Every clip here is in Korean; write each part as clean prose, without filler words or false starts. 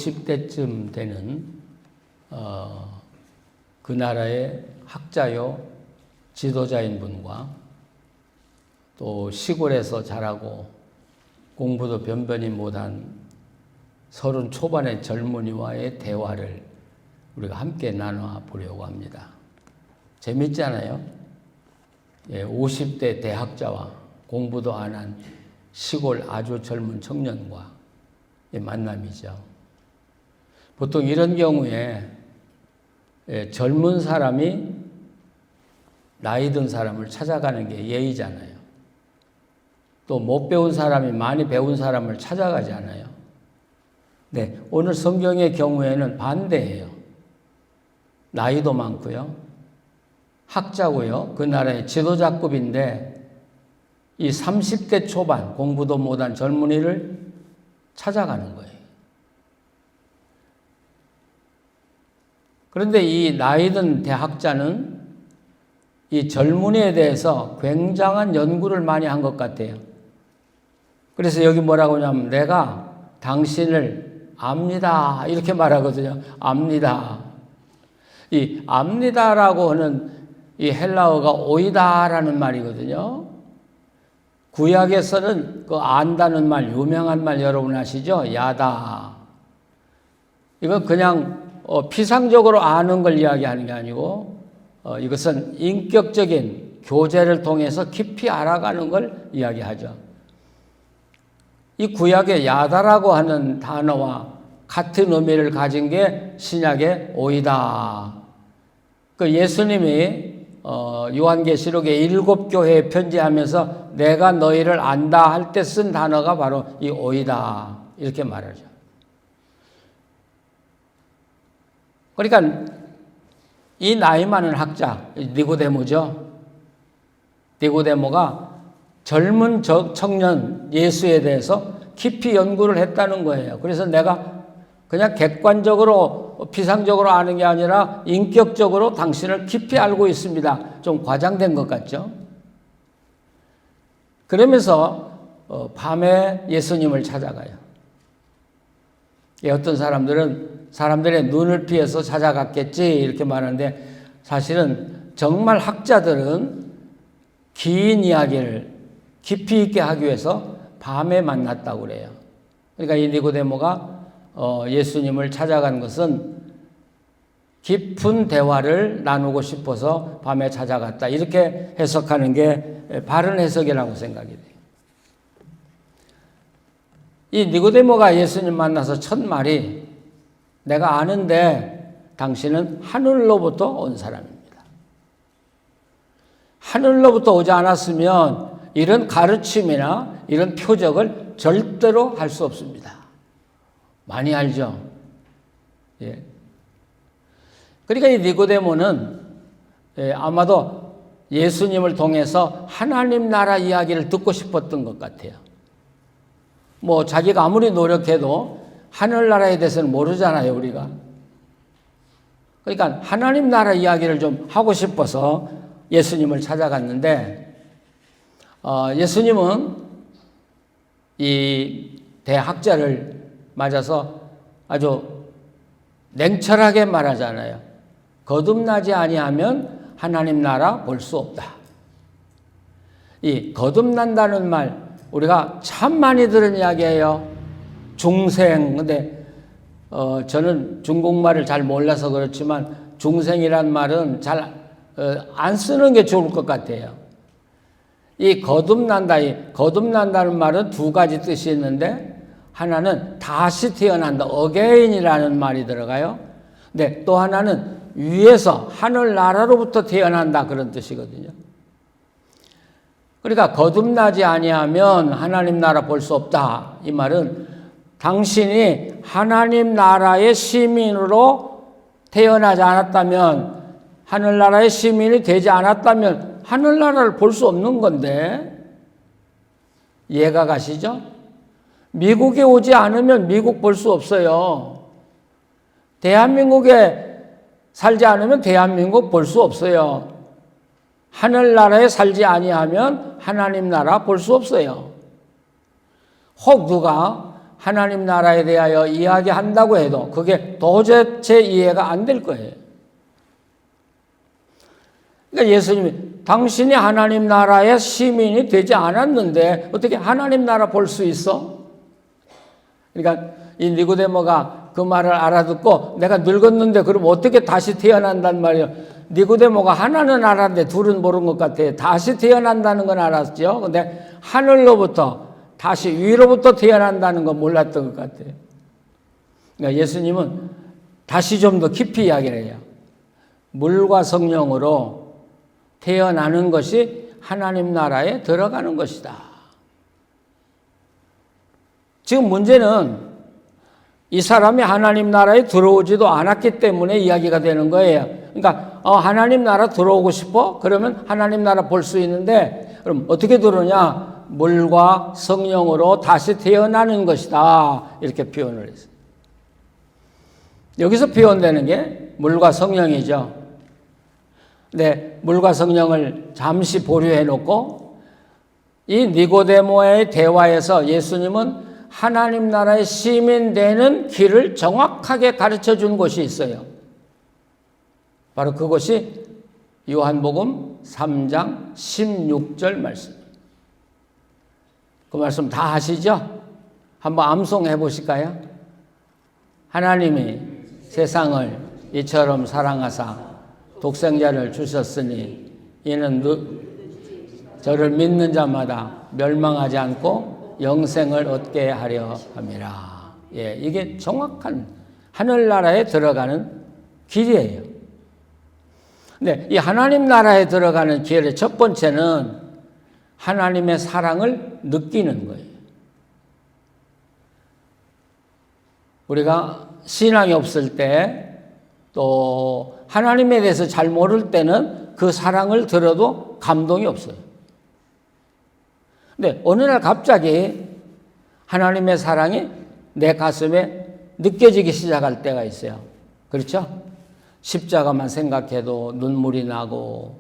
50대쯤 되는 그 나라의 학자요 지도자인 분과 또 시골에서 자라고 공부도 변변히 못한 30 초반의 젊은이와의 대화를 우리가 함께 나눠 보려고 합니다. 재밌잖아요. 50대 대학자와 공부도 안 한 시골 아주 젊은 청년과의 만남이죠. 보통 이런 경우에 젊은 사람이 나이 든 사람을 찾아가는 게 예의잖아요. 또 못 배운 사람이 많이 배운 사람을 찾아가잖아요. 네, 오늘 성경의 경우에는 반대예요. 나이도 많고요. 학자고요. 그 나라의 지도자급인데 이 30대 초반 공부도 못한 젊은이를 찾아가는 거예요. 그런데 이 나이든 대학자는 이 젊은이에 대해서 굉장한 연구를 많이 한 것 같아요. 그래서 여기 뭐라고 하냐면 내가 당신을 압니다. 이렇게 말하거든요. 압니다. 이 압니다라고 하는 이 헬라어가 오이다라는 말이거든요. 구약에서는 그 안다는 말, 유명한 말 여러분 아시죠? 야다. 이건 그냥 피상적으로 아는 걸 이야기하는 게 아니고 이것은 인격적인 교제를 통해서 깊이 알아가는 걸 이야기하죠. 이 구약의 야다라고 하는 단어와 같은 의미를 가진 게 신약의 오이다. 그 예수님이 요한계시록의 7 교회에 편지하면서 내가 너희를 안다 할 때 쓴 단어가 바로 이 오이다. 이렇게 말하죠. 그러니까 이 나이 많은 학자, 니고데모죠. 니고데모가 젊은 청년 예수에 대해서 깊이 연구를 했다는 거예요. 그래서 내가 그냥 객관적으로 피상적으로 아는 게 아니라 인격적으로 당신을 깊이 알고 있습니다. 좀 과장된 것 같죠? 그러면서 밤에 예수님을 찾아가요. 어떤 사람들은 사람들의 눈을 피해서 찾아갔겠지 이렇게 말하는데 사실은 정말 학자들은 긴 이야기를 깊이 있게 하기 위해서 밤에 만났다고 그래요. 그러니까 이 니고데모가 예수님을 찾아간 것은 깊은 대화를 나누고 싶어서 밤에 찾아갔다. 이렇게 해석하는 게 바른 해석이라고 생각이 돼요. 이 니고데모가 예수님 만나서 첫 말이 내가 아는데 당신은 하늘로부터 온 사람입니다. 하늘로부터 오지 않았으면 이런 가르침이나 이런 표적을 절대로 할 수 없습니다. 많이 알죠? 예. 그러니까 이 니고데모는 아마도 예수님을 통해서 하나님 나라 이야기를 듣고 싶었던 것 같아요. 뭐 자기가 아무리 노력해도 하늘나라에 대해서는 모르잖아요, 우리가. 그러니까 하나님 나라 이야기를 좀 하고 싶어서 예수님을 찾아갔는데 예수님은 이 대학자를 맞아서 아주 냉철하게 말하잖아요. 거듭나지 아니하면 하나님 나라 볼 수 없다. 이 거듭난다는 말 우리가 참 많이 들은 이야기예요. 중생. 근데 저는 중국말을 잘 몰라서 그렇지만 중생이란 말은 잘 안 쓰는 게 좋을 것 같아요. 이 거듭난다, 거듭난다는 말은 두 가지 뜻이 있는데 하나는 다시 태어난다, again이라는 말이 들어가요. 근데 또 하나는 위에서 하늘나라로부터 태어난다 그런 뜻이거든요. 그러니까 거듭나지 아니하면 하나님 나라 볼 수 없다. 이 말은 당신이 하나님 나라의 시민으로 태어나지 않았다면 하늘나라의 시민이 되지 않았다면 하늘나라를 볼 수 없는 건데 이해가 가시죠? 미국에 오지 않으면 미국 볼 수 없어요. 대한민국에 살지 않으면 대한민국 볼 수 없어요. 하늘나라에 살지 아니하면 하나님 나라 볼 수 없어요. 혹 누가 하나님 나라에 대하여 이야기한다고 해도 그게 도대체 이해가 안 될 거예요. 그러니까 예수님이 당신이 하나님 나라의 시민이 되지 않았는데 어떻게 하나님 나라 볼 수 있어? 그러니까 이 니고데모가 그 말을 알아듣고 내가 늙었는데 그럼 어떻게 다시 태어난단 말이에요. 니고데모가 하나는 알았는데 둘은 모르는 것 같아요. 다시 태어난다는 건 알았죠. 근데 하늘로부터 다시 위로부터 태어난다는 건 몰랐던 것 같아요. 그러니까 예수님은 다시 좀 더 깊이 이야기를 해요. 물과 성령으로 태어나는 것이 하나님 나라에 들어가는 것이다. 지금 문제는 이 사람이 하나님 나라에 들어오지도 않았기 때문에 이야기가 되는 거예요. 그러니까 하나님 나라 들어오고 싶어? 그러면 하나님 나라 볼 수 있는데 그럼 어떻게 들어오냐? 물과 성령으로 다시 태어나는 것이다. 이렇게 표현을 했어요. 여기서 표현되는 게 물과 성령이죠. 네, 물과 성령을 잠시 보류해 놓고 이 니고데모의 대화에서 예수님은 하나님 나라의 시민 되는 길을 정확하게 가르쳐 준 곳이 있어요. 바로 그것이 요한복음 3장 16절 말씀. 그 말씀 다 아시죠? 한번 암송해 보실까요? 하나님이 세상을 이처럼 사랑하사 독생자를 주셨으니 이는 저를 믿는 자마다 멸망하지 않고 영생을 얻게 하려 함이라. 예, 이게 정확한 하늘나라에 들어가는 길이에요. 근데 이 하나님 나라에 들어가는 길의 첫 번째는 하나님의 사랑을 느끼는 거예요. 우리가 신앙이 없을 때 또 하나님에 대해서 잘 모를 때는 그 사랑을 들어도 감동이 없어요. 근데 어느 날 갑자기 하나님의 사랑이 내 가슴에 느껴지기 시작할 때가 있어요. 그렇죠? 십자가만 생각해도 눈물이 나고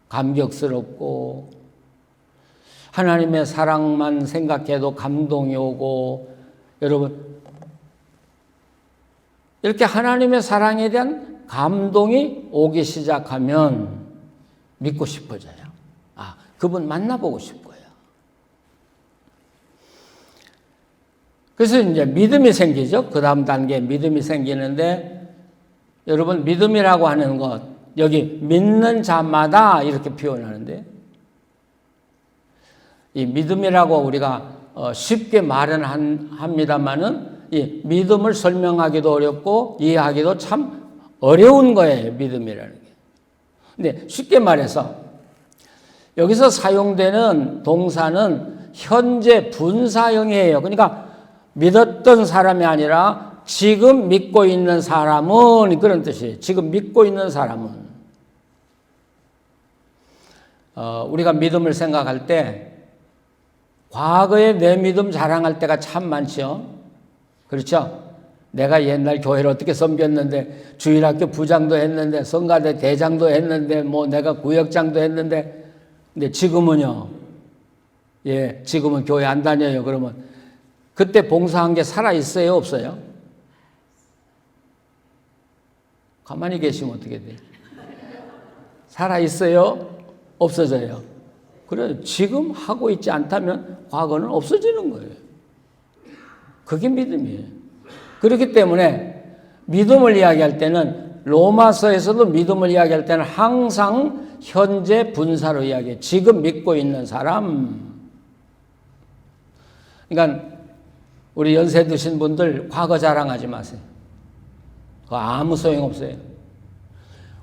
감격스럽고 하나님의 사랑만 생각해도 감동이 오고 여러분 이렇게 하나님의 사랑에 대한 감동이 오기 시작하면 믿고 싶어져요. 그분 만나보고 싶고요. 그래서 이제 믿음이 생기죠. 그 다음 단계에 믿음이 생기는데 여러분 믿음이라고 하는 것 여기 믿는 자마다 이렇게 표현하는데 이 믿음이라고 우리가 쉽게 말은 합니다만은 이 믿음을 설명하기도 어렵고 이해하기도 참 어려운 거예요. 믿음이라는 게. 근데 쉽게 말해서 여기서 사용되는 동사는 현재 분사형이에요. 그러니까 믿었던 사람이 아니라 지금 믿고 있는 사람은 그런 뜻이에요. 지금 믿고 있는 사람은. 우리가 믿음을 생각할 때 과거에 내 믿음 자랑할 때가 참 많죠. 그렇죠? 내가 옛날 교회를 어떻게 섬겼는데 주일학교 부장도 했는데 성가대 대장도 했는데 뭐 내가 구역장도 했는데 근데 지금은요. 예, 지금은 교회 안 다녀요. 그러면 그때 봉사한 게 살아있어요? 없어요? 가만히 계시면 어떻게 돼요? 살아있어요? 없어져요? 그래, 지금 하고 있지 않다면 과거는 없어지는 거예요. 그게 믿음이에요. 그렇기 때문에 믿음을 이야기할 때는 로마서에서도 믿음을 이야기할 때는 항상 현재 분사로 이야기해요. 지금 믿고 있는 사람. 그러니까 우리 연세 드신 분들 과거 자랑하지 마세요. 그거 아무 소용없어요.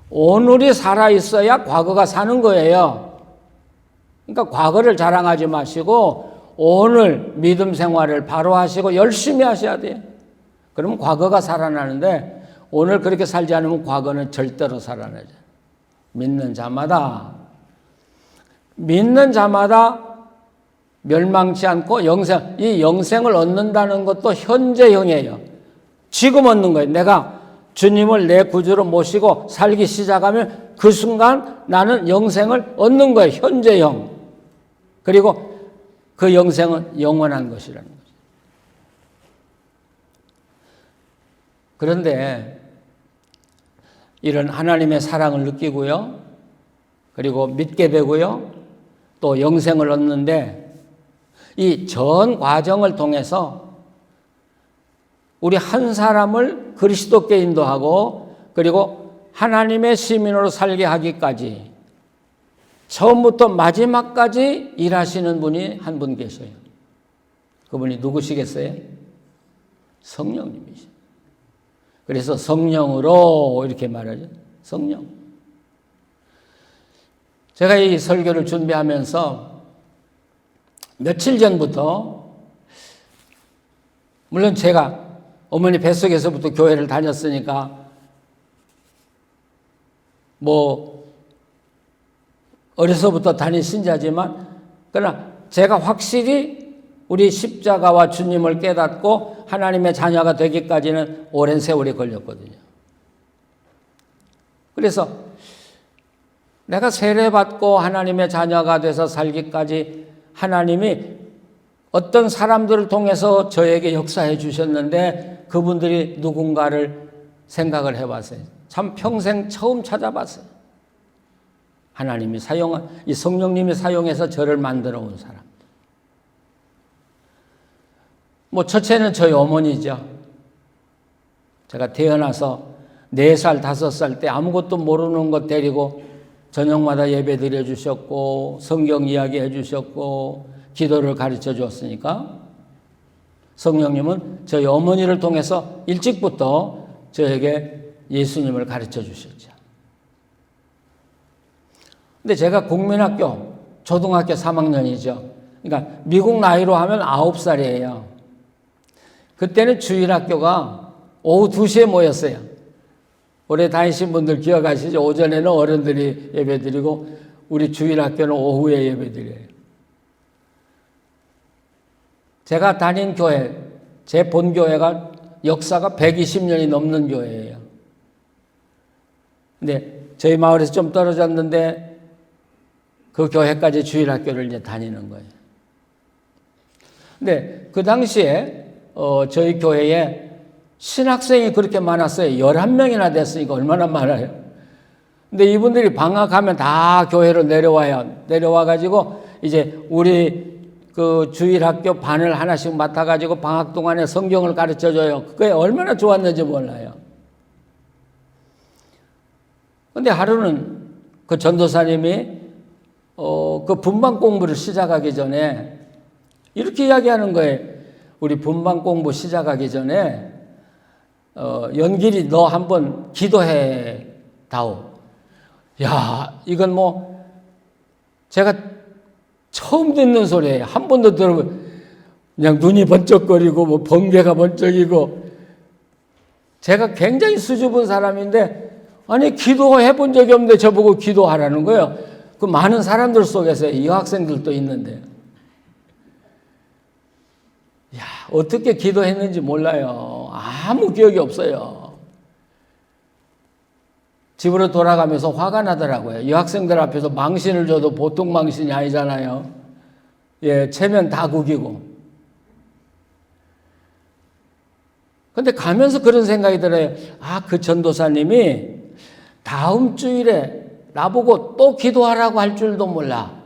오늘이 살아있어야 과거가 사는 거예요. 그러니까 과거를 자랑하지 마시고 오늘 믿음 생활을 바로 하시고 열심히 하셔야 돼요. 그러면 과거가 살아나는데 오늘 그렇게 살지 않으면 과거는 절대로 살아나죠. 믿는 자마다 멸망치 않고 이 영생을 얻는다는 것도 현재형이에요. 지금 얻는 거예요. 내가 주님을 내 구주로 모시고 살기 시작하면 그 순간 나는 영생을 얻는 거예요. 현재형. 그리고 그 영생은 영원한 것이라는 거죠. 그런데 이런 하나님의 사랑을 느끼고요. 그리고 믿게 되고요. 또 영생을 얻는데 이 전 과정을 통해서 우리 한 사람을 그리스도께 인도하고 그리고 하나님의 시민으로 살게 하기까지 처음부터 마지막까지 일하시는 분이 한 분 계셔요. 그분이 누구시겠어요? 성령님이시죠. 그래서 성령으로 이렇게 말하죠. 성령. 제가 이 설교를 준비하면서 며칠 전부터 물론 제가 어머니 뱃속에서부터 교회를 다녔으니까 어려서부터 다닌 신자지만 그러나 제가 확실히 우리 십자가와 주님을 깨닫고 하나님의 자녀가 되기까지는 오랜 세월이 걸렸거든요. 그래서 내가 세례받고 하나님의 자녀가 돼서 살기까지 하나님이 어떤 사람들을 통해서 저에게 역사해 주셨는데 그분들이 누군가를 생각을 해봤어요. 참 평생 처음 찾아봤어요. 하나님이 사용한, 이 성령님이 사용해서 저를 만들어 온 사람. 첫째는 저희 어머니죠. 제가 태어나서 4살, 5살 때 아무것도 모르는 것 데리고 저녁마다 예배 드려주셨고 성경 이야기 해주셨고 기도를 가르쳐 주었으니까 성령님은 저희 어머니를 통해서 일찍부터 저에게 예수님을 가르쳐 주셨죠. 근데 제가 국민학교, 초등학교 3학년이죠. 그러니까 미국 나이로 하면 9살이에요. 그때는 주일학교가 오후 2시에 모였어요. 오래 다니신 분들 기억하시죠? 오전에는 어른들이 예배드리고 우리 주일학교는 오후에 예배드려요. 제가 다닌 교회, 제 본교회가 역사가 120년이 넘는 교회예요. 근데 저희 마을에서 좀 떨어졌는데 그 교회까지 주일학교를 이제 다니는 거예요. 근데 그 당시에 저희 교회에 신학생이 그렇게 많았어요. 11명이나 됐으니까 얼마나 많아요. 근데 이분들이 방학하면 다 교회로 내려와요. 내려와가지고 이제 우리 그 주일학교 반을 하나씩 맡아가지고 방학 동안에 성경을 가르쳐줘요. 그게 얼마나 좋았는지 몰라요. 근데 하루는 그 전도사님이 그 분반 공부를 시작하기 전에 이렇게 이야기하는 거예요. 우리 분반 공부 시작하기 전에 연길이 너 한번 기도해 다오. 야, 이건 제가 처음 듣는 소리예요. 한 번도 들어보면 그냥 눈이 번쩍거리고 번개가 번쩍이고 제가 굉장히 수줍은 사람인데 아니 기도해 본 적이 없는데 저보고 기도하라는 거예요. 그 많은 사람들 속에서 이 학생들도 있는데 야, 어떻게 기도했는지 몰라요. 아무 기억이 없어요. 집으로 돌아가면서 화가 나더라고요. 이 학생들 앞에서 망신을 줘도 보통 망신이 아니잖아요. 예, 체면 다 구기고. 근데 가면서 그런 생각이 들어요. 그 전도사님이 다음 주일에 나보고 또 기도하라고 할 줄도 몰라.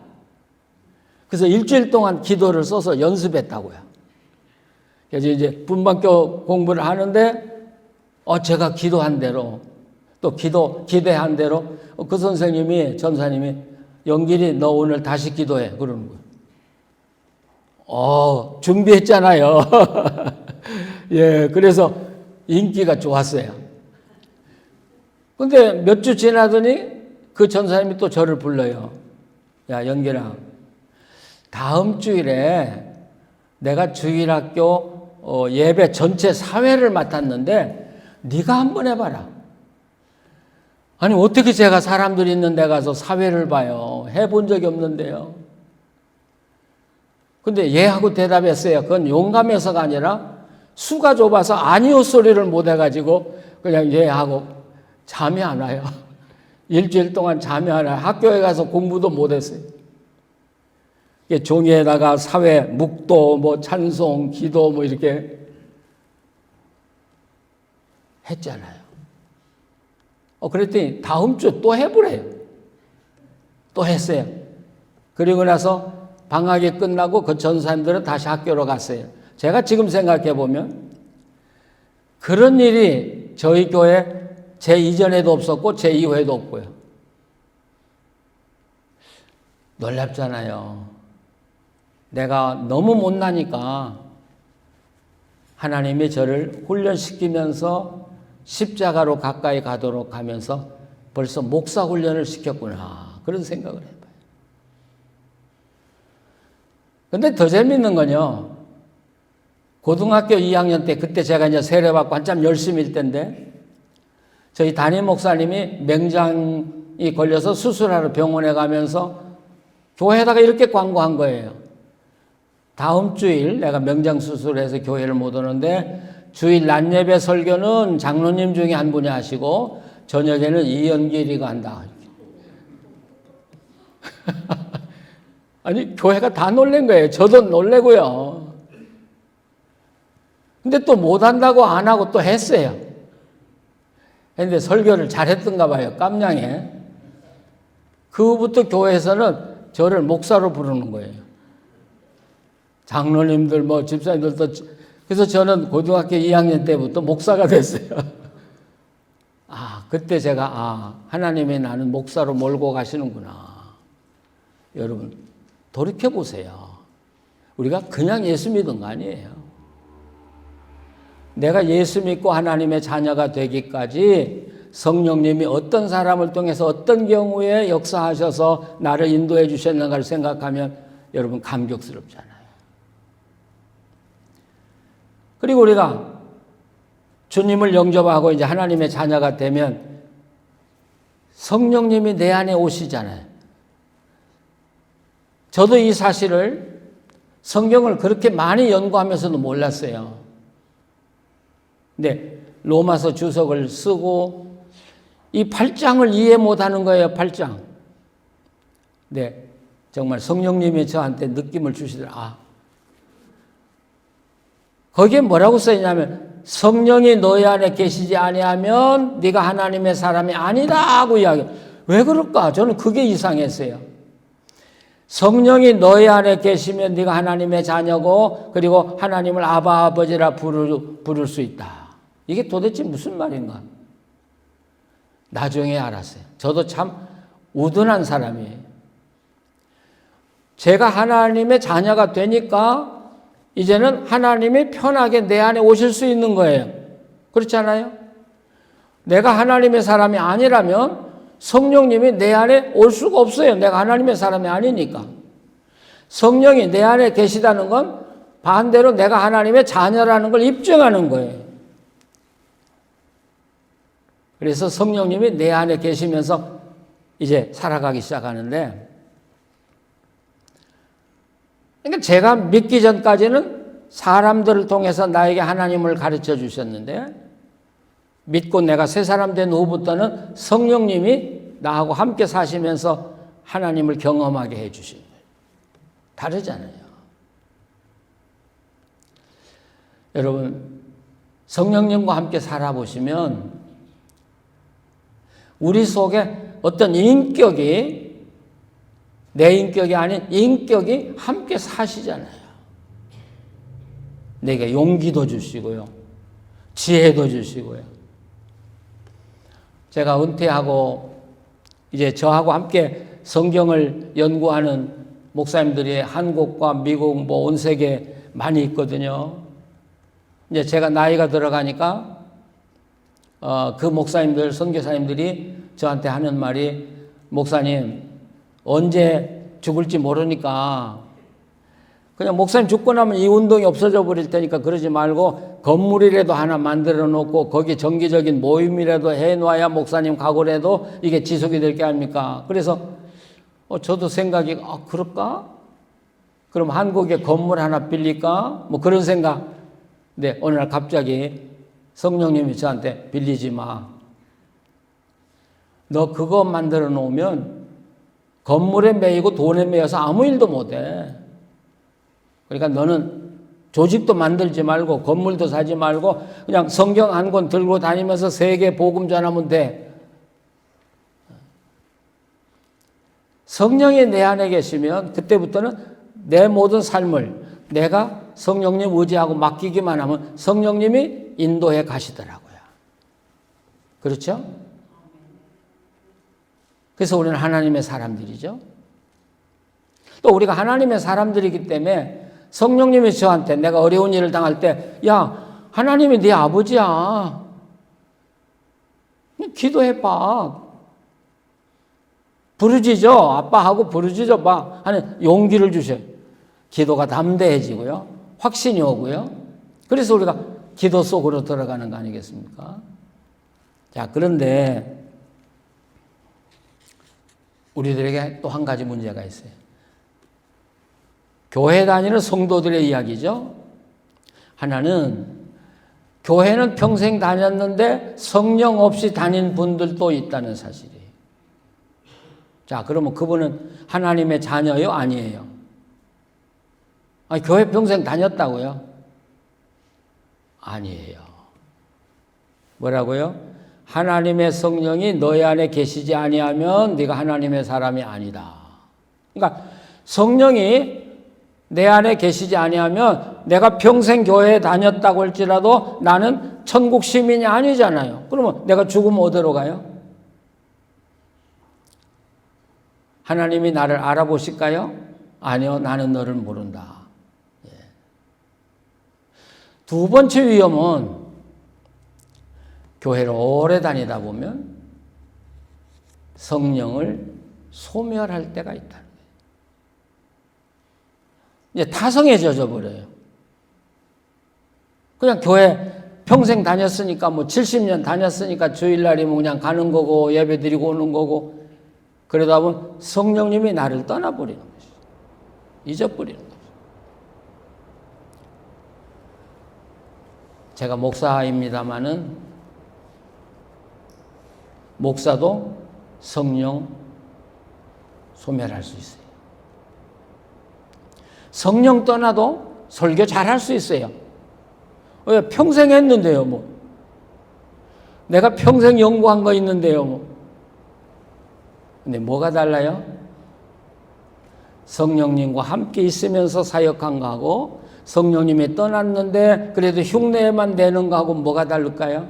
그래서 일주일 동안 기도를 써서 연습했다고요. 그래서 이제 분반교 공부를 하는데, 제가 기도한 대로, 또 기대한 대로, 그 선생님이, 전사님이, 영길이 너 오늘 다시 기도해. 그러는 거예요. 준비했잖아요. 예, 그래서 인기가 좋았어요. 근데 몇 주 지나더니 그 전사님이 또 저를 불러요. 야, 영길아, 다음 주일에 내가 주일학교 예배 전체 사회를 맡았는데 네가 한번 해봐라. 아니 어떻게 제가 사람들이 있는 데 가서 사회를 봐요. 해본 적이 없는데요. 근데 예 하고 대답했어요. 그건 용감해서가 아니라 수가 좁아서 아니요 소리를 못 해가지고 그냥 예 하고 잠이 안 와요. 일주일 동안 잠이 안 와요. 학교에 가서 공부도 못 했어요. 종이에다가 사회, 묵도, 찬송, 기도 이렇게 했잖아요. 그랬더니 다음 주 또 해보래요. 또 했어요. 그리고 나서 방학이 끝나고 그 전사님들은 다시 학교로 갔어요. 제가 지금 생각해 보면 그런 일이 저희 교회 제 이전에도 없었고 제 이후에도 없고요. 놀랍잖아요. 내가 너무 못나니까 하나님이 저를 훈련시키면서 십자가로 가까이 가도록 하면서 벌써 목사 훈련을 시켰구나. 그런 생각을 해봐요. 근데 더 재밌는 건요. 고등학교 2학년 때 그때 제가 이제 세례받고 한참 열심일 때인데 저희 담임 목사님이 맹장이 걸려서 수술하러 병원에 가면서 교회에다가 이렇게 광고한 거예요. 다음 주일 내가 명장 수술해서 교회를 못 오는데 주일 낮 예배 설교는 장로님 중에 한 분이 하시고 저녁에는 이연길이가 한다. 아니 교회가 다 놀란 거예요. 저도 놀래고요. 근데 또 못한다고 안 하고 또 했어요. 근데 설교를 잘했던가 봐요. 깜냥에. 그 후부터 교회에서는 저를 목사로 부르는 거예요. 장로님들 뭐 집사님들도. 그래서 저는 고등학교 2학년 때부터 목사가 됐어요. 그때 제가 하나님이 나는 목사로 몰고 가시는구나. 여러분 돌이켜보세요. 우리가 그냥 예수 믿은 거 아니에요. 내가 예수 믿고 하나님의 자녀가 되기까지 성령님이 어떤 사람을 통해서 어떤 경우에 역사하셔서 나를 인도해 주셨는가를 생각하면 여러분 감격스럽잖아요. 그리고 우리가 주님을 영접하고 이제 하나님의 자녀가 되면 성령님이 내 안에 오시잖아요. 저도 이 사실을 성경을 그렇게 많이 연구하면서도 몰랐어요. 근데 로마서 주석을 쓰고 이 8장을 이해 못하는 거예요. 8장. 네, 정말 성령님이 저한테 느낌을 주시더라. 거기에 뭐라고 써있냐면 성령이 너희 안에 계시지 아니하면 네가 하나님의 사람이 아니다 하고 이야기해요. 왜 그럴까? 저는 그게 이상했어요. 성령이 너희 안에 계시면 네가 하나님의 자녀고 그리고 하나님을 아바 아버지라 부를 수 있다. 이게 도대체 무슨 말인가? 나중에 알았어요. 저도 참 우둔한 사람이에요. 제가 하나님의 자녀가 되니까 이제는 하나님이 편하게 내 안에 오실 수 있는 거예요. 그렇지 않아요? 내가 하나님의 사람이 아니라면 성령님이 내 안에 올 수가 없어요. 내가 하나님의 사람이 아니니까. 성령이 내 안에 계시다는 건 반대로 내가 하나님의 자녀라는 걸 입증하는 거예요. 그래서 성령님이 내 안에 계시면서 이제 살아가기 시작하는데, 그러니까 제가 믿기 전까지는 사람들을 통해서 나에게 하나님을 가르쳐 주셨는데, 믿고 내가 새 사람 된 후부터는 성령님이 나하고 함께 사시면서 하나님을 경험하게 해 주신 거예요. 다르잖아요. 여러분, 성령님과 함께 살아보시면 우리 속에 어떤 인격이, 내 인격이 아닌 인격이 함께 사시잖아요. 내게 용기도 주시고요. 지혜도 주시고요. 제가 은퇴하고 이제 저하고 함께 성경을 연구하는 목사님들이 한국과 미국 뭐 온 세계 많이 있거든요. 이제 제가 나이가 들어가니까 그 목사님들, 선교사님들이 저한테 하는 말이, 목사님 언제 죽을지 모르니까 그냥 목사님 죽고 나면 이 운동이 없어져 버릴 테니까 그러지 말고 건물이라도 하나 만들어 놓고 거기 정기적인 모임이라도 해놔야 목사님 가고라도 이게 지속이 될 게 아닙니까? 그래서 저도 생각이 그럴까? 그럼 한국에 건물 하나 빌릴까? 뭐 그런 생각. 네, 어느 날 갑자기 성령님이 저한테 빌리지 마. 너 그거 만들어 놓으면 건물에 매이고 돈에 매여서 아무 일도 못 해. 그러니까 너는 조직도 만들지 말고 건물도 사지 말고 그냥 성경 한 권 들고 다니면서 세계 복음 전하면 돼. 성령이 내 안에 계시면 그때부터는 내 모든 삶을 내가 성령님 의지하고 맡기기만 하면 성령님이 인도해 가시더라고요. 그렇죠? 그래서 우리는 하나님의 사람들이죠. 또 우리가 하나님의 사람들이기 때문에 성령님이 저한테 내가 어려운 일을 당할 때, 야, 하나님이 네 아버지야. 기도해봐. 부르짖어. 아빠하고 부르짖어 봐. 하는 용기를 주셔요. 기도가 담대해지고요. 확신이 오고요. 그래서 우리가 기도 속으로 들어가는 거 아니겠습니까? 자, 그런데 우리들에게 또 한 가지 문제가 있어요. 교회 다니는 성도들의 이야기죠. 하나는 교회는 평생 다녔는데 성령 없이 다닌 분들도 있다는 사실이에요. 자, 그러면 그분은 하나님의 자녀요? 아니에요? 아니, 교회 평생 다녔다고요? 아니에요. 뭐라고요? 하나님의 성령이 너희 안에 계시지 아니하면 네가 하나님의 사람이 아니다. 그러니까 성령이 내 안에 계시지 아니하면 내가 평생 교회에 다녔다고 할지라도 나는 천국 시민이 아니잖아요. 그러면 내가 죽으면 어디로 가요? 하나님이 나를 알아보실까요? 아니요, 나는 너를 모른다. 예. 두 번째 위험은 교회를 오래 다니다 보면 성령을 소멸할 때가 있다. 이제 타성에 젖어버려요. 그냥 교회 평생 다녔으니까 70년 다녔으니까 주일날이면 그냥 가는 거고 예배 드리고 오는 거고 그러다 보면 성령님이 나를 떠나버리는 것이죠. 잊어버리는 거죠. 제가 목사입니다마는 목사도 성령 소멸할 수 있어요. 성령 떠나도 설교 잘할 수 있어요. 왜? 평생 했는데요, 뭐. 내가 평생 연구한 거 있는데요, 뭐. 근데 뭐가 달라요? 성령님과 함께 있으면서 사역한 거하고 성령님이 떠났는데 그래도 흉내만 내는 거하고 뭐가 다를까요?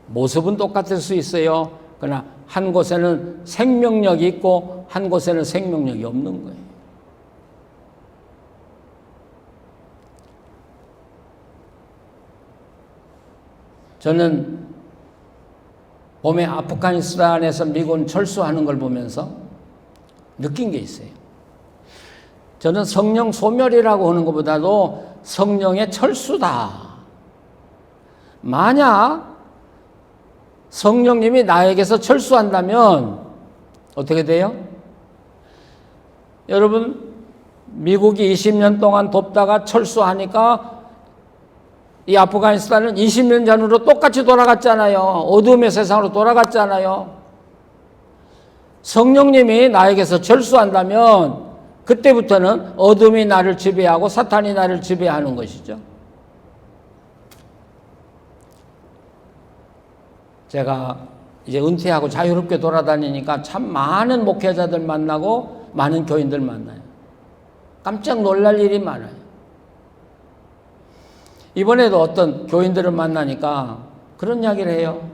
모습은 똑같을 수 있어요. 그러나 한 곳에는 생명력이 있고 한 곳에는 생명력이 없는 거예요. 저는 봄에 아프가니스탄에서 미군 철수하는 걸 보면서 느낀 게 있어요. 저는 성령 소멸이라고 하는 것보다도 성령의 철수다. 만약 성령님이 나에게서 철수한다면 어떻게 돼요? 여러분, 미국이 20년 동안 돕다가 철수하니까 이 아프가니스탄은 20년 전으로 똑같이 돌아갔잖아요. 어둠의 세상으로 돌아갔잖아요. 성령님이 나에게서 철수한다면 그때부터는 어둠이 나를 지배하고 사탄이 나를 지배하는 것이죠. 제가 이제 은퇴하고 자유롭게 돌아다니니까 참 많은 목회자들 만나고 많은 교인들 만나요. 깜짝 놀랄 일이 많아요. 이번에도 어떤 교인들을 만나니까 그런 이야기를 해요.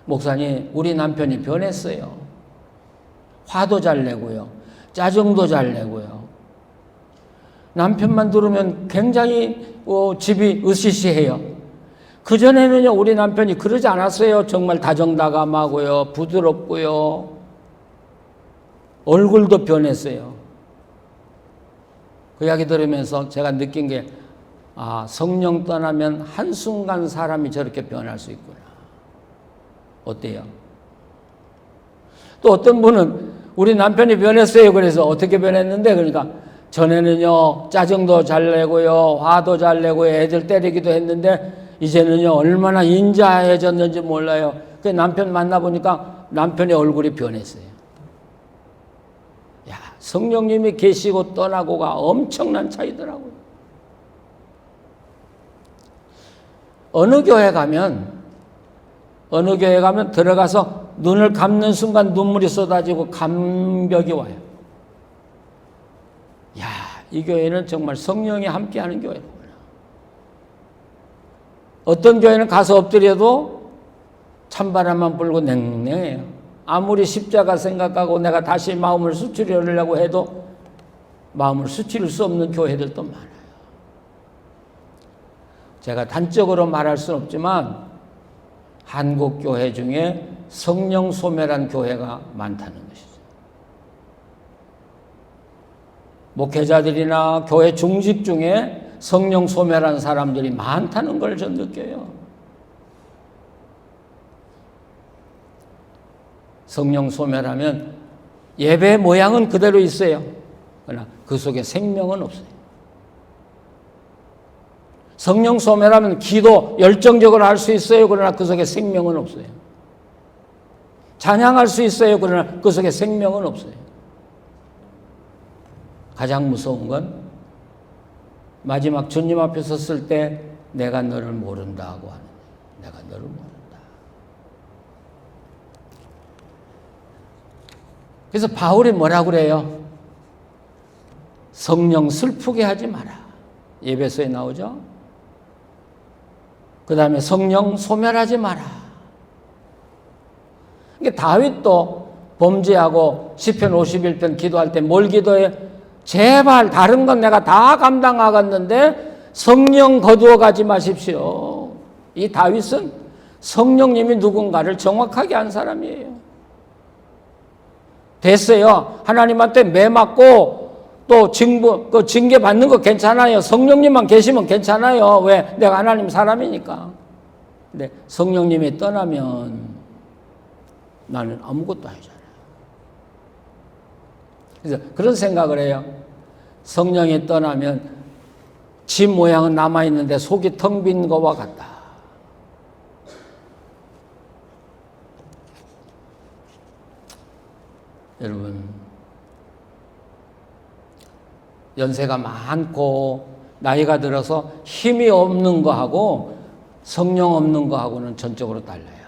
목사님, 우리 남편이 변했어요. 화도 잘 내고요. 짜증도 잘 내고요. 남편만 들으면 굉장히 집이 으시시해요. 그전에는요, 우리 남편이 그러지 않았어요. 정말 다정다감하고요. 부드럽고요. 얼굴도 변했어요. 그 이야기 들으면서 제가 느낀 게 아, 성령 떠나면 한순간 사람이 저렇게 변할 수 있구나. 어때요? 또 어떤 분은 우리 남편이 변했어요. 그래서 어떻게 변했는데? 그러니까 전에는요, 짜증도 잘 내고요, 화도 잘 내고 애들 때리기도 했는데 이제는요, 얼마나 인자해졌는지 몰라요. 그 남편 만나보니까 남편의 얼굴이 변했어요. 야, 성령님이 계시고 떠나고가 엄청난 차이더라고요. 어느 교회 가면 들어가서 눈을 감는 순간 눈물이 쏟아지고 감격이 와요. 야, 이 교회는 정말 성령이 함께하는 교회로구나. 어떤 교회는 가서 엎드려도 찬바람만 불고 냉랭해요. 아무리 십자가 생각하고 내가 다시 마음을 수치려고 해도 마음을 수치릴 수 없는 교회들도 많아요. 제가 단적으로 말할 수는 없지만 한국 교회 중에 성령 소멸한 교회가 많다는 것이죠. 목회자들이나 교회 중직 중에 성령 소멸한 사람들이 많다는 걸 전 느껴요. 성령 소멸하면 예배 모양은 그대로 있어요. 그러나 그 속에 생명은 없어요. 성령 소멸하면 기도 열정적으로 할 수 있어요. 그러나 그 속에 생명은 없어요. 찬양할 수 있어요. 그러나 그 속에 생명은 없어요. 가장 무서운 건 마지막 주님 앞에 섰을 때 내가 너를 모른다고 하는, 내가 너를 모른다. 그래서 바울이 뭐라고 그래요? 성령 슬프게 하지 마라. 예배서에 나오죠? 그 다음에 성령 소멸하지 마라. 그러니까 다윗도 범죄하고 시편 51편 기도할 때 뭘 기도해? 제발 다른 건 내가 다 감당하겠는데 성령 거두어 가지 마십시오. 이 다윗은 성령님이 누군가를 정확하게 한 사람이에요. 됐어요. 하나님한테 매 맞고 또 징계 받는 거 괜찮아요. 성령님만 계시면 괜찮아요. 왜? 내가 하나님 사람이니까. 근데 성령님이 떠나면 나는 아무것도 아니잖아요. 그래서 그런 생각을 해요. 성령이 떠나면 집 모양은 남아있는데 속이 텅 빈 것과 같다. 여러분, 연세가 많고 나이가 들어서 힘이 없는 거하고 성령 없는 거하고는 전적으로 달라요.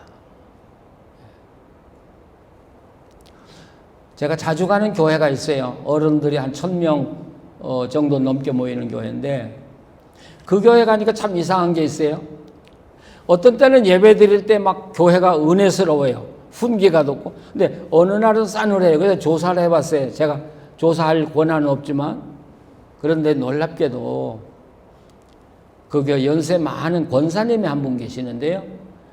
제가 자주 가는 교회가 있어요. 어른들이 한 1000명 정도 넘게 모이는 교회인데 그 교회 가니까 참 이상한 게 있어요. 어떤 때는 예배 드릴 때 막 교회가 은혜스러워요. 훈기가 돋고. 근데 어느 날은 싸늘해요. 그래서 조사를 해봤어요. 제가 조사할 권한은 없지만 그런데 놀랍게도 그 교회 연세 많은 권사님이 한 분 계시는데요.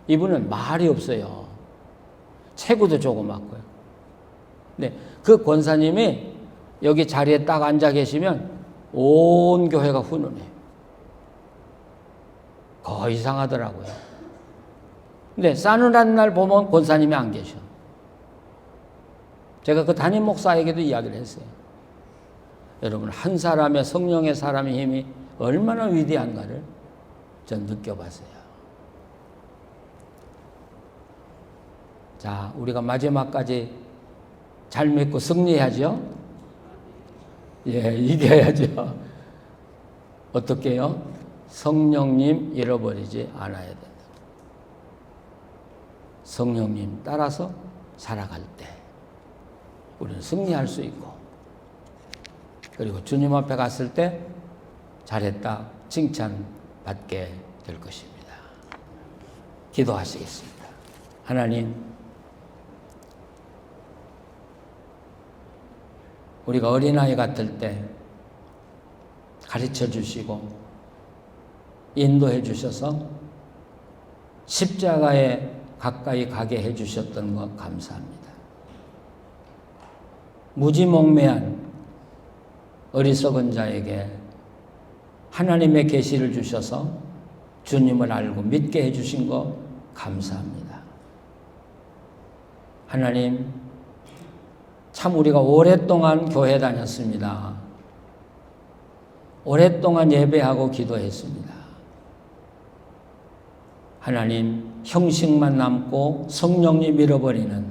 이분은 말이 없어요. 체구도 조그맣고요. 네, 그 권사님이 여기 자리에 딱 앉아 계시면 온 교회가 훈훈해요. 거의 이상하더라고요. 근데 싸늘한 날 보면 권사님이 안 계셔. 제가 그 담임 목사에게도 이야기를 했어요. 여러분, 한 사람의 성령의 사람의 힘이 얼마나 위대한가를 전 느껴봤어요. 자, 우리가 마지막까지 잘 믿고 승리해야죠. 예, 이겨야죠. 어떻게 해요? 성령님 잃어버리지 않아야 된다. 성령님 따라서 살아갈 때 우리는 승리할 수 있고, 그리고 주님 앞에 갔을 때 잘했다 칭찬받게 될 것입니다. 기도하시겠습니다. 하나님, 우리가 어린아이 같을 때 가르쳐 주시고 인도해 주셔서 십자가에 가까이 가게 해 주셨던 것 감사합니다. 무지몽매한 어리석은 자에게 하나님의 계시를 주셔서 주님을 알고 믿게 해 주신 것 감사합니다. 하나님, 참 우리가 오랫동안 교회 다녔습니다. 오랫동안 예배하고 기도했습니다. 하나님, 형식만 남고 성령님 잃어버리는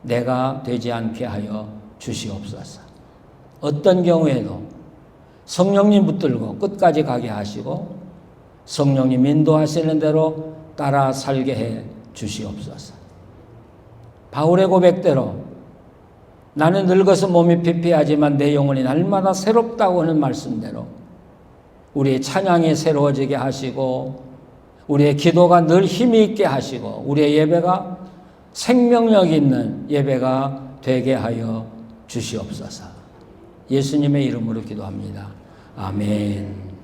내가 되지 않게 하여 주시옵소서. 어떤 경우에도 성령님 붙들고 끝까지 가게 하시고 성령님 인도하시는 대로 따라 살게 해 주시옵소서. 바울의 고백대로 나는 늙어서 몸이 피폐하지만 내 영혼이 날마다 새롭다고 하는 말씀대로 우리의 찬양이 새로워지게 하시고 우리의 기도가 늘 힘이 있게 하시고 우리의 예배가 생명력 있는 예배가 되게 하여 주시옵소서. 예수님의 이름으로 기도합니다. 아멘.